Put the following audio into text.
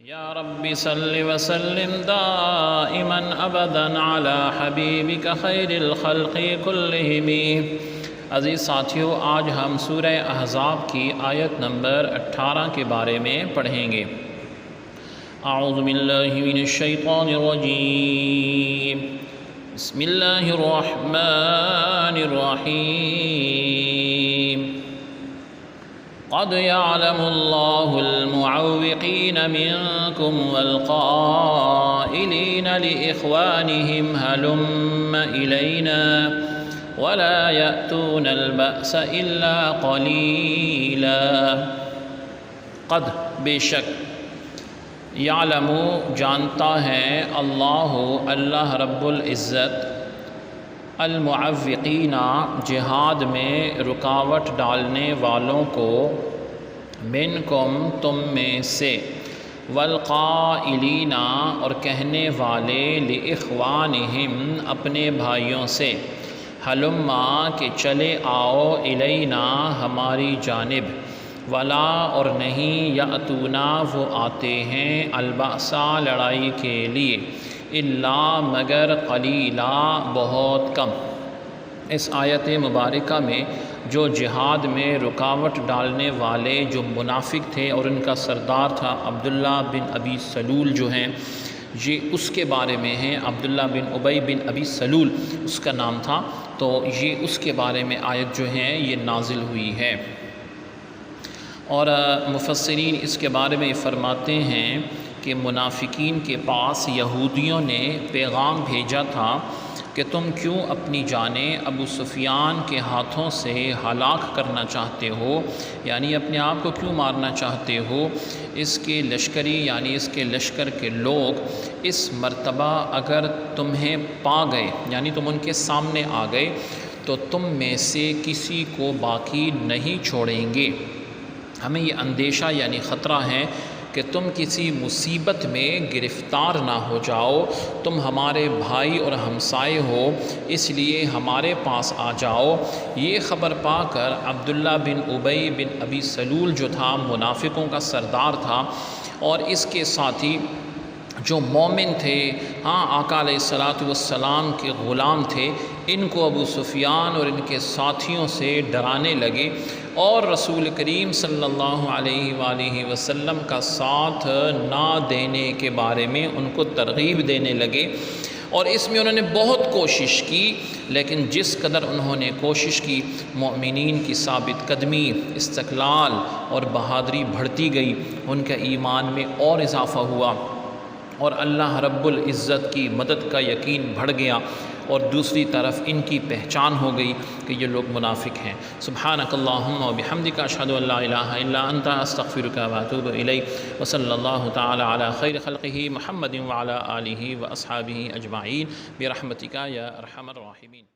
یا رب صل وسلم دائما ابدا علی حبیبک خیر الخلق کلہم۔ عزیز ساتھیو، آج ہم سورہ احزاب کی آیت نمبر 18 کے بارے میں پڑھیں گے۔ اعوذ باللہ من الشیطان الرجیم، بسم اللہ الرحمن الرحیم۔ قد يعلم الله المعوقين منكم والقائلين لإخوانهم هلم إلينا ولا يأتون البأس إلا قليلا۔ قد بے شک، یعلم جانتا ہے، اللہ رب العزت، المعوقین جہاد میں رکاوٹ ڈالنے والوں کو، منکم تم میں سے، والقائلین اور کہنے والے، لإخوانہم اپنے بھائیوں سے، ہلما کہ چلے آؤ، الینا ہماری جانب، ولا اور نہیں، یأتونا وہ آتے ہیں، البأسا لڑائی کے لیے، الا مگر، قلیلا بہت کم۔ اس آیت مبارکہ میں جو جہاد میں رکاوٹ ڈالنے والے جو منافق تھے اور ان کا سردار تھا عبداللہ بن ابی سلول جو ہیں، یہ اس کے بارے میں ہیں۔ عبداللہ بن ابی بن ابی سلول اس کا نام تھا، تو یہ اس کے بارے میں آیت جو ہے یہ نازل ہوئی ہے۔ اور مفسرین اس کے بارے میں فرماتے ہیں کہ منافقین کے پاس یہودیوں نے پیغام بھیجا تھا کہ تم کیوں اپنی جانیں ابو سفیان کے ہاتھوں سے ہلاک کرنا چاہتے ہو، یعنی اپنے آپ کو کیوں مارنا چاہتے ہو؟ اس کے لشکری یعنی اس کے لشکر کے لوگ اس مرتبہ اگر تمہیں پا گئے، یعنی تم ان کے سامنے آ گئے، تو تم میں سے کسی کو باقی نہیں چھوڑیں گے۔ ہمیں یہ اندیشہ یعنی خطرہ ہے کہ تم کسی مصیبت میں گرفتار نہ ہو جاؤ، تم ہمارے بھائی اور ہمسائے ہو، اس لیے ہمارے پاس آ جاؤ۔ یہ خبر پا کر عبداللہ بن ابی بن ابی سلول جو تھا، منافقوں کا سردار تھا، اور اس کے ساتھی جو مومن تھے، آقا علیہ السلام کے غلام تھے، ان کو ابو سفیان اور ان کے ساتھیوں سے ڈرانے لگے اور رسول کریم صلی اللہ علیہ وآلہ وسلم کا ساتھ نہ دینے کے بارے میں ان کو ترغیب دینے لگے۔ اور اس میں انہوں نے بہت کوشش کی، لیکن جس قدر انہوں نے کوشش کی، مومنین کی ثابت قدمی، استقلال اور بہادری بڑھتی گئی، ان کا ایمان میں اور اضافہ ہوا، اور اللہ رب العزت کی مدد کا یقین بڑھ گیا، اور دوسری طرف ان کی پہچان ہو گئی کہ یہ لوگ منافق ہیں۔ سبحانک اللہم و بحمدک، اشہد ان لا الہ الا انت، استغفرک و اتوب الیک، وصلی اللہ تعالی علی خیر خلقہ محمد وعلی آلہ و اصحابہ اجمعین، برحمتک یا ارحم الراحمین۔